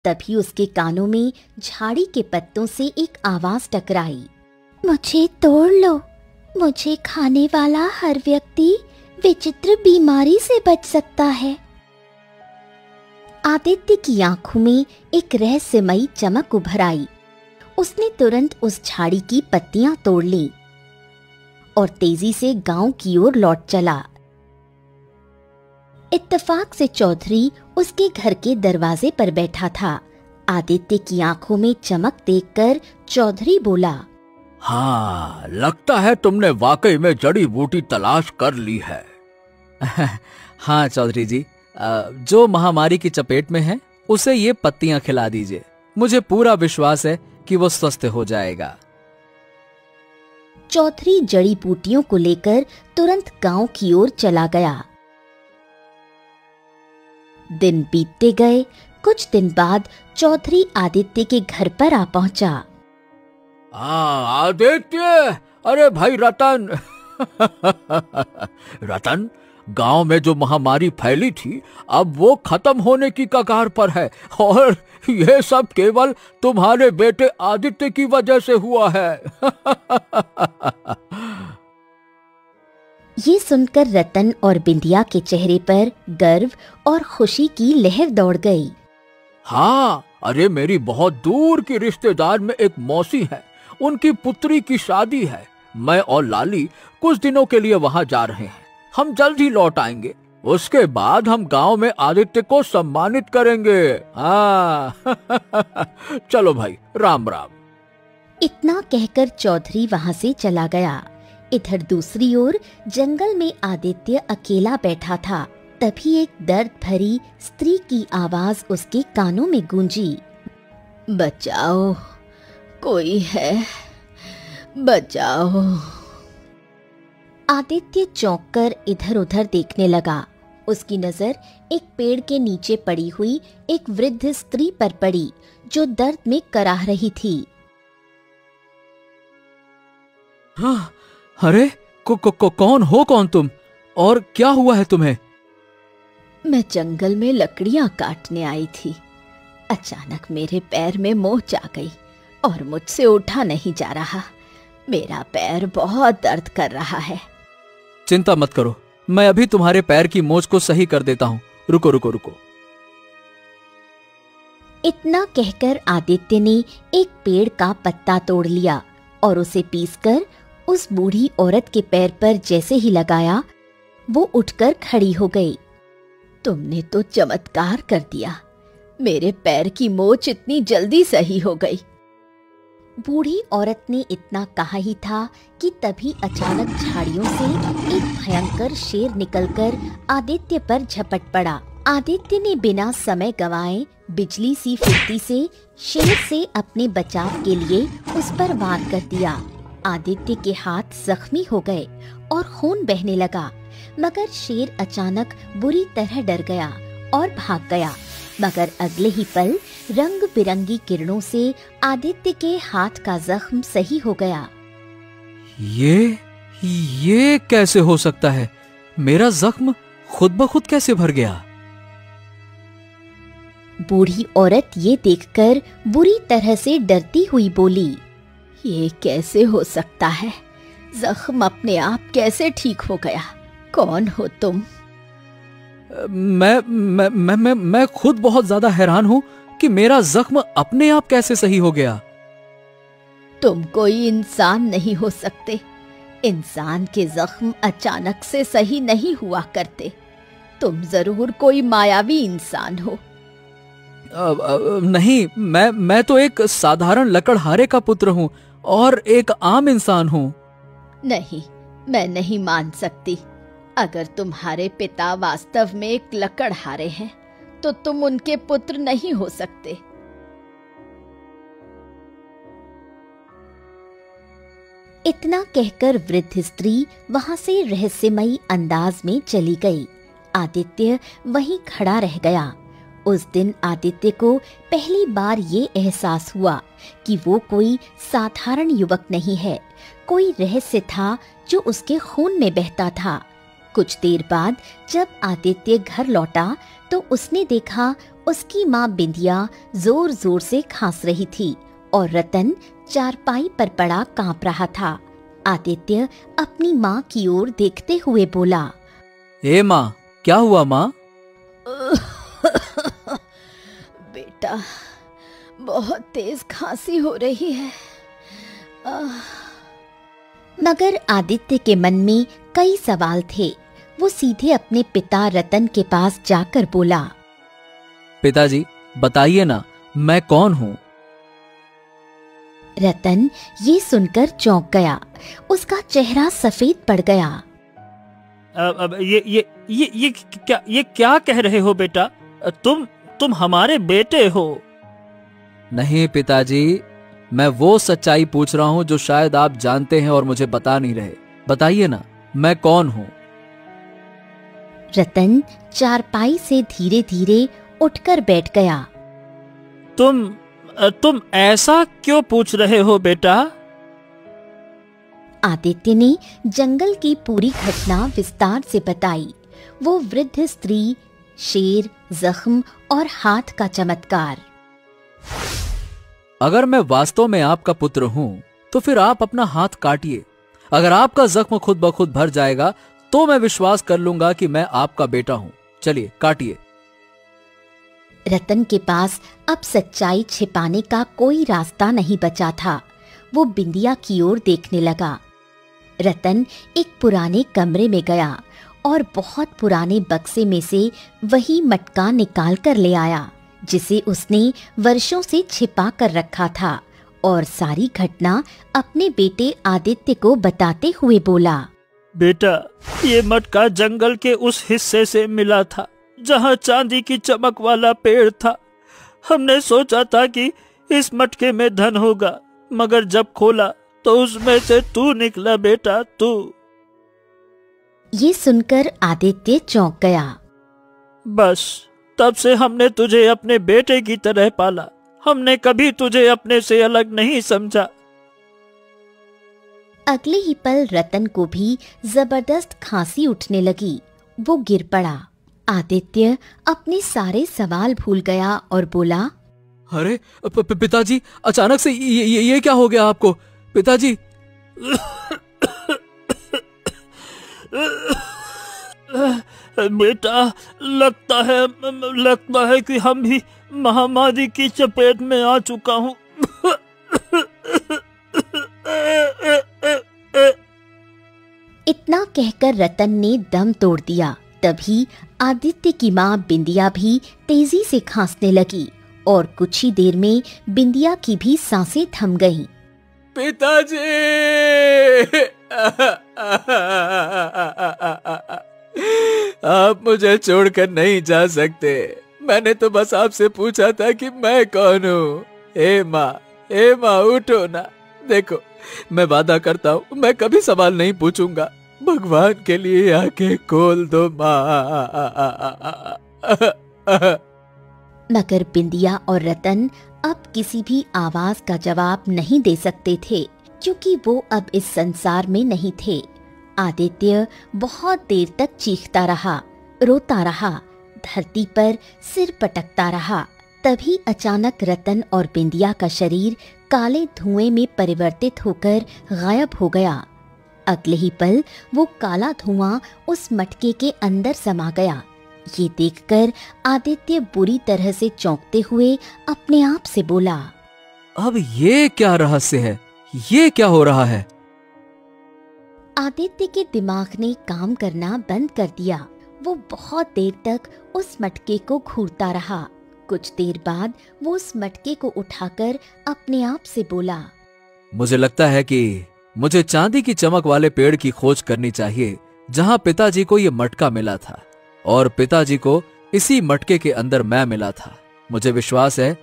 तभी उसके कानों में झाड़ी के पत्तों से एक आवाज टकराई। मुझे तोड़ लो, मुझे खाने वाला हर व्यक्ति विचित्र बीमारी से बच सकता है। आदित्य की आंखों में एक रहस्यमयी चमक उभर आई। उसने तुरंत उस झाड़ी की पत्तियां तोड़ ली और तेजी से गांव की ओर लौट चला। इत्तेफाक से चौधरी उसके घर के दरवाजे पर बैठा था। आदित्य की आंखों में चमक देखकर चौधरी बोला, हाँ, लगता है तुमने वाकई में जड़ी बूटी तलाश कर ली है। हाँ चौधरी जी, जो महामारी की चपेट में है उसे ये पत्तियां खिला दीजिए। मुझे पूरा विश्वास है कि वो स्वस्थ हो जाएगा। चौधरी जड़ी बूटियों को लेकर तुरंत गांव की ओर चला गया। दिन बीतते गए। कुछ दिन बाद चौधरी आदित्य के घर पर आ पहुंचा। आदित्य, अरे भाई रतन। रतन, गांव में जो महामारी फैली थी अब वो खत्म होने की कगार पर है और ये सब केवल तुम्हारे बेटे आदित्य की वजह से हुआ है। ये सुनकर रतन और बिंदिया के चेहरे पर गर्व और खुशी की लहर दौड़ गई। हाँ, अरे मेरी बहुत दूर की रिश्तेदार में एक मौसी है, उनकी पुत्री की शादी है। मैं और लाली कुछ दिनों के लिए वहां जा रहे हैं। हम जल्द ही लौट आएंगे। उसके बाद हम गांव में आदित्य को सम्मानित करेंगे। हाँ। चलो भाई, राम राम। इतना कहकर चौधरी वहां से चला गया। इधर दूसरी ओर जंगल में आदित्य अकेला बैठा था। तभी एक दर्द भरी स्त्री की आवाज उसके कानों में गूंजी। बचाओ, कोई है, बचाओ। आदित्य चौंककर इधर उधर देखने लगा। उसकी नजर एक पेड़ के नीचे पड़ी हुई एक वृद्ध स्त्री पर पड़ी जो दर्द में कराह रही थी। हाँ, अरे कौन हो तुम, और क्या हुआ है तुम्हें? मैं जंगल में लकड़ियां काटने आई थी। अचानक मेरे पैर में मोच आ गई और मुझसे उठा नहीं जा रहा। मेरा पैर बहुत दर्द कर रहा है। चिंता मत करो, मैं अभी तुम्हारे पैर की मोच को सही कर देता हूँ। रुको रुको रुको। इतना कहकर आदित्य ने एक पेड़ का पत्ता तोड़ लिया और उसे पीसकर उस बूढ़ी औरत के पैर पर जैसे ही लगाया, वो उठकर खड़ी हो गई। तुमने तो चमत्कार कर दिया। मेरे पैर की मोच इतनी जल्दी सही हो गई। बूढ़ी औरत ने इतना कहा ही था कि तभी अचानक झाड़ियों से एक भयंकर शेर निकलकर आदित्य पर झपट पड़ा। आदित्य ने बिना समय गंवाए बिजली सी फुर्ती से शेर से अपने बचाव के लिए उस पर वार कर दिया। आदित्य के हाथ जख्मी हो गए और खून बहने लगा, मगर शेर अचानक बुरी तरह डर गया और भाग गया। मगर अगले ही पल रंग बिरंगी किरणों से आदित्य के हाथ का जख्म सही हो गया। ये कैसे हो सकता है? मेरा जख्म खुद ब खुद कैसे भर गया? बूढ़ी औरत ये देखकर बुरी तरह से डरती हुई बोली, ये कैसे हो सकता है? जख्म अपने आप कैसे ठीक हो गया? कौन हो तुम? मैं खुद बहुत ज्यादा हैरान हूँ कि मेरा जख्म अपने आप कैसे सही हो गया। तुम कोई इंसान नहीं हो सकते। इंसान के जख्म अचानक से सही नहीं हुआ करते। तुम जरूर कोई मायावी इंसान हो। नहीं, मैं तो एक साधारण लकड़हारे का पुत्र हूँ और एक आम इंसान हूँ। नहीं, मैं नहीं मान सकती। अगर तुम्हारे पिता वास्तव में एक लकड़हारे हैं तो तुम उनके पुत्र नहीं हो सकते। इतना कहकर वृद्ध स्त्री वहां से रहस्यमयी अंदाज में चली गई। आदित्य वहीं खड़ा रह गया। उस दिन आदित्य को पहली बार ये एहसास हुआ कि वो कोई साधारण युवक नहीं है। कोई रहस्य था जो उसके खून में बहता था। कुछ देर बाद जब आदित्य घर लौटा तो उसने देखा उसकी माँ बिंदिया जोर जोर से खांस रही थी और रतन चारपाई पर पड़ा कांप रहा था। आदित्य अपनी माँ की ओर देखते हुए बोला, ए माँ, क्या हुआ माँ? बेटा, बहुत तेज खांसी हो रही है। मगर आदित्य के मन में कई सवाल थे। वो सीधे अपने पिता रतन के पास जाकर बोला, पिताजी बताइए ना, मैं कौन हूँ? रतन ये सुनकर चौंक गया। उसका चेहरा सफेद पड़ गया। अब ये क्या कह रहे हो बेटा? तुम हमारे बेटे हो। नहीं पिताजी, मैं वो सच्चाई पूछ रहा हूँ जो शायद आप जानते हैं और मुझे बता नहीं रहे। बताइए ना, मैं कौन हूँ? रतन चारपाई से धीरे धीरे उठकर बैठ गया। तुम ऐसा क्यों पूछ रहे हो बेटा? आदित्य ने जंगल की पूरी घटना विस्तार से बताई। वो वृद्ध स्त्री, शेर, जख्म और हाथ का चमत्कार। अगर मैं वास्तव में आपका पुत्र हूँ तो फिर आप अपना हाथ काटिए। अगर आपका जख्म खुद ब खुद भर जाएगा तो मैं विश्वास कर लूंगा कि मैं आपका बेटा हूँ। चलिए काटिए। रतन के पास अब सच्चाई छिपाने का कोई रास्ता नहीं बचा था। वो बिंदिया की ओर देखने लगा। रतन एक पुराने कमरे में गया और बहुत पुराने बक्से में से वही मटका निकाल कर ले आया जिसे उसने वर्षों से छिपा कर रखा था, और सारी घटना अपने बेटे आदित्य को बताते हुए बोला, बेटा, ये मटका जंगल के उस हिस्से से मिला था जहाँ चांदी की चमक वाला पेड़ था। हमने सोचा था कि इस मटके में धन होगा, मगर जब खोला तो उसमें से तू निकला बेटा, तू। ये सुनकर आदित्य चौंक गया। बस तब से हमने तुझे अपने बेटे की तरह पाला। हमने कभी तुझे अपने से अलग नहीं समझा। अगले ही पल रतन को भी जबरदस्त खांसी उठने लगी। वो गिर पड़ा। आदित्य अपने सारे सवाल भूल गया और बोला, अरे पिताजी, अचानक से ये क्या हो गया आपको? पिताजी। बेटा, लगता है कि हम भी महामारी की चपेट में आ चुका हूँ। इतना कहकर रतन ने दम तोड़ दिया। तभी आदित्य की माँ बिंदिया भी तेजी से खांसने लगी और कुछ ही देर में बिंदिया की भी सांसें थम गईं। पिताजी, आप मुझे छोड़कर नहीं जा सकते। मैंने तो बस आपसे पूछा था कि मैं कौन हूँ। हे माँ, उठो ना। देखो, मैं वादा करता हूँ मैं कभी सवाल नहीं पूछूंगा। भगवान के लिए आंखें खोल दो माँ। मगर बिंदिया और रतन अब किसी भी आवाज का जवाब नहीं दे सकते थे, क्योंकि वो अब इस संसार में नहीं थे। आदित्य बहुत देर तक चीखता रहा, रोता रहा, धरती पर सिर पटकता रहा। तभी अचानक रतन और बिंदिया का शरीर काले धुएं में परिवर्तित होकर गायब हो गया। अगले ही पल वो काला धुआं उस मटके के अंदर समा गया। ये देखकर आदित्य बुरी तरह से चौंकते हुए अपने आप से बोला, अब ये क्या रहस्य है? ये क्या हो रहा है? आदित्य के दिमाग ने काम करना बंद कर दिया। वो बहुत देर तक उस मटके को घूरता रहा। कुछ देर बाद वो उस मटके को उठाकर अपने आप से बोला, मुझे लगता है कि मुझे चांदी की चमक वाले पेड़ की खोज करनी चाहिए जहां पिताजी को ये मटका मिला था, और पिताजी को इसी मटके के अंदर मैं मिला था। मुझे विश्वास है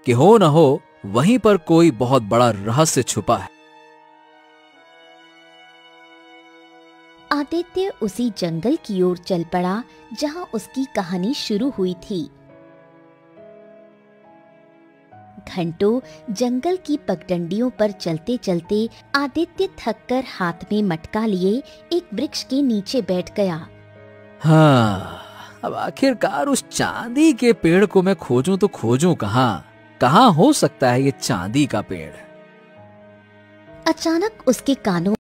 कि हो न हो वहीं पर कोई बहुत बड़ा रहस्य छुपा है। आदित्य उसी जंगल की ओर चल पड़ा जहां उसकी कहानी शुरू हुई थी। घंटों जंगल की पगडंडियों पर चलते चलते आदित्य थककर हाथ में मटका लिए एक वृक्ष के नीचे बैठ गया। हाँ, अब आखिरकार उस चांदी के पेड़ को मैं खोजूं तो खोजूं कहाँ हो सकता है ये चांदी का पेड़? अचानक उसके कानों